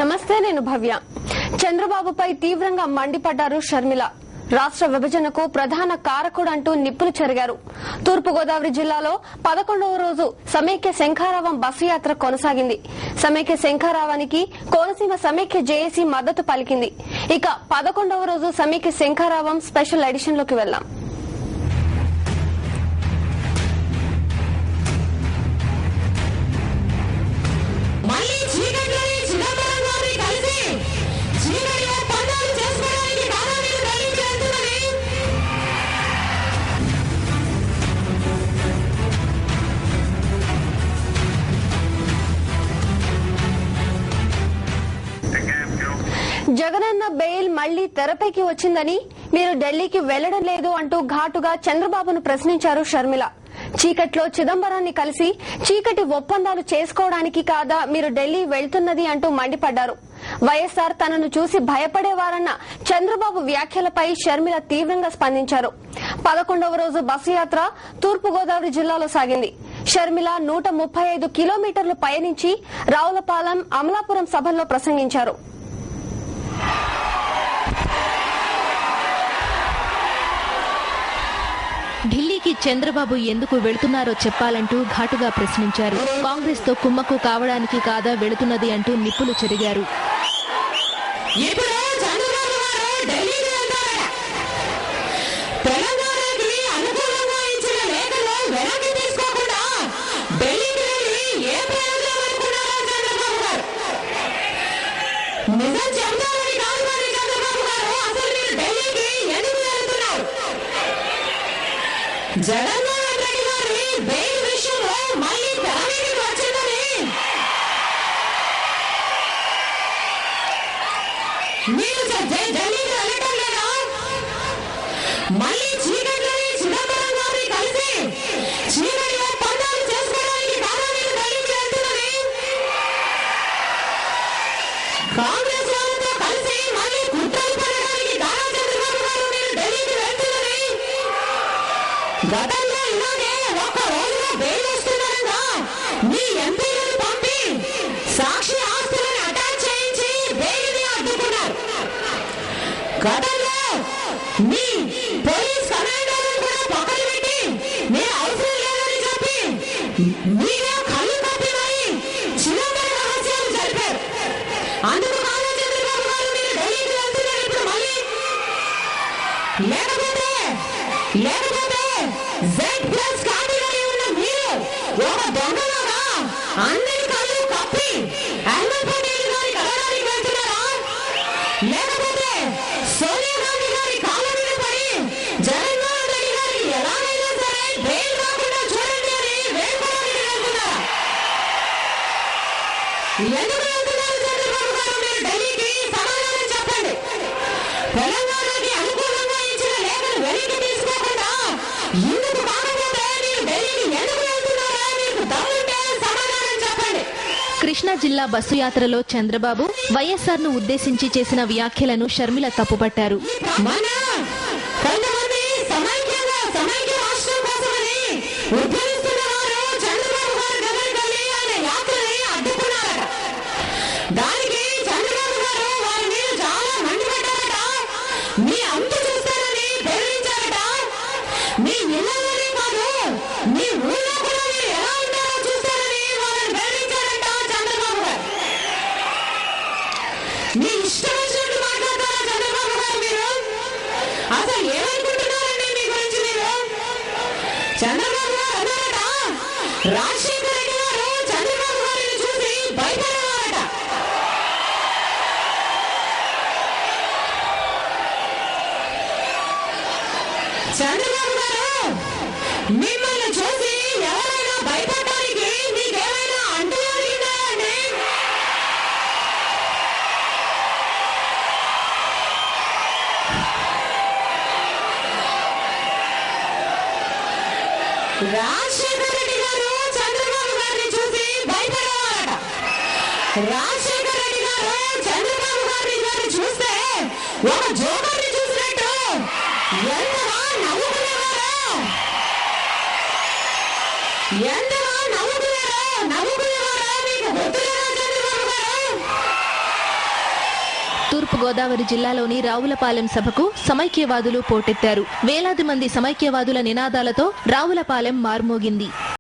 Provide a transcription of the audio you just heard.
నమస్తే, నేను భవ్య. చంద్రబాబుపై తీవ్రంగా మండిపడ్డారు షర్మిల. రాష్ట్ర విభజనకు ప్రధాన కారకుడంటూ నిప్పులు చెరిగారు. తూర్పుగోదావరి జిల్లాలో 11వ రోజు సమైక్య శంఖారావం బస్సు యాత్ర కొనసాగింది. సమైక్య శంఖారావానికి కోనసీమ సమైక్య జేఏసీ మద్దతు పలికింది. ఇక 11వ రోజు సమైక్య శంఖారావం స్పెషల్ ఎడిషన్ లోకి వెళ్దాం. జగనన్న బెయిల్ మళ్లీ తెరపైకి వచ్చిందని, మీరు ఢిల్లీకి వెళ్లడం లేదు అంటూ ఘాటుగా చంద్రబాబును ప్రశ్నించారు షర్మిల. చీకట్లో చిదంబరాన్ని కలిసి చీకటి ఒప్పందాలు చేసుకోవడానికి కాదా మీరు ఢిల్లీ వెళ్తున్నది అంటూ మండిపడ్డారు. వైఎస్సార్ తనను చూసి భయపడేవారన్న చంద్రబాబు వ్యాఖ్యలపై షర్మిల తీవ్రంగా స్పందించారు. 11వ రోజు బస్సు యాత్ర తూర్పుగోదావరి జిల్లాలో సాగింది. షర్మిల 135 కిలోమీటర్లు పయనించి రావులపాలెం, అమలాపురం సభల్లో ప్రసంగించారు. ఢిల్లీకి చంద్రబాబు ఎందుకు వెళుతున్నారో చెప్పాలంటూ ఘాటుగా ప్రశ్నించారు. కాంగ్రెస్ తో కుమ్మక్కు కావడానికి కాదా వెళుతున్నది అంటూ నిప్పులు చెరిగారు. జగన్మోహన్ రెడ్డి గారి బెయిల్ విషయంలో మళ్లీ తెరమీదకి వచ్చిందని మీరు ఢిల్లీకి వెళ్ళటం లేదా? మళ్లీ చీకట్లని చిదంబరం గారిని కలిసి చీకటి ఒప్పందాలు చేసుకోవడానికి కాదా మీరు ఢిల్లీకి వెళ్తున్నది? కాంగ్రెస్ వాళ్ళతో కలిసి మళ్లీ కుట్రలు పడడానికి కాదా చంద్రబాబు గారు మీరు ఢిల్లీకి వెళ్తున్నది? గతంలో ఇలాగే ఒక రోజులో బెయిల్ వస్తున్నారన్నా మీ ఎంపీలను పంపి సాక్షి ఆస్తులను అటాచ్ చేయించి బెయిల్ని అడ్డుకున్నారు. గతంలో మీ పోలీస్ కమాండర్లను కూడా పక్కన పెట్టి మీరు అవసరం లేదని చెప్పి మీరే కళ్ళు కప్పి మరి చిదంబరం రహస్యాలు జరిపారు. అందుకు కాదా చంద్రబాబు గారు మీరు ఢిల్లీకి వెళ్తున్నారు ఇప్పుడు మళ్ళీ? లేకపోతే Z+ కేటగిరీ ఉన్న మీరు ఒక దొంగలాగా అందరి కళ్ళు కప్పి అహ్మద్ పటేల్ గారి కలడానికి వెళ్తున్నారా? లేకపోతే సోనియా గాంధీ గారి కాళ్ళ మీద పడి జగన్మోహన్ రెడ్డి గారికి ఎలాగైనా సరే బెయిల్ రాకుండా చూడండి అని వేడుకోవడానికి వెళ్తున్నారా? ఎందుకు వెళ్తున్నారు చంద్రబాబు గారు మీరు ఢిల్లీకి? సమాధానం చెప్పండి. తెలంగాణకి అనుకూలంగా ఇచ్చిన లేఖను వెనక్కి తీసుకోకుండా ఎందుకు కాకపోతే మీరు ఢిల్లీకి ఎందుకు వెళ్తున్నారా? మీకు దమ్ముంటే సమాధానం చెప్పండి. కృష్ణా జిల్లా బస్సు యాత్రలో చంద్రబాబు వైఎస్సార్ ను ఉద్దేశించి చేసిన వ్యాఖ్యలను షర్మిల తప్పుపట్టారు. కొంతమంది సమైక్య రాష్ట్రం కోసమని ఉద్యమిస్తున్న వారు చంద్రబాబు గారు గమనికల్ని ఆయన యాత్రని అడ్డుకున్నారట. దానికి చంద్రబాబు గారు వారి మీద చాలా మండిపడ్డారట. మీ అంతు చూస్తారని బెదిరించారట. మీ ఇళ్లలోనే కాదు మీ ఊళ్ళో కూడా మీరు ఎలా ఉంటారో చూస్తారని వాళ్ళని బెదిరించారట చంద్రబాబు గారు. మీ ఇష్టం వచ్చినట్టు మాట్లాడతారా చంద్రబాబు గారు? మీరు అసలు ఏమనుకుంటున్నారండి మీ గురించి? మీరు చంద్రబాబు గారు అన్నారట, రాజశేఖర రెడ్డి గారు చంద్రబాబు గారిని చూసి భయపడేవారట. చంద్రబాబు గారు మిమ్మల్ని చూసి ఎవరైనా భయపడడానికి మీకేమైనా అంటూ జరిగిందాయండి? రాజశేఖర రెడ్డి గారు చంద్రబాబు గారిని చూసి భయపడేవారట. రాజశేఖర రెడ్డి గారు చంద్రబాబు గారిని చూస్తే ఒక జోకర్ని చూసినట్టు ఎంతగా నవ్వుకునేవారు. ఎంతగా నవ్వుకునేవారో మీకు గుర్తులేదా చంద్రబాబు గారు? తూర్పుగోదావరి జిల్లాలోని రావులపాలెం సభకు సమైక్యవాదులు పోటెత్తారు. వేలాది మంది సమైక్యవాదుల నినాదాలతో రావులపాలెం మార్మోగింది.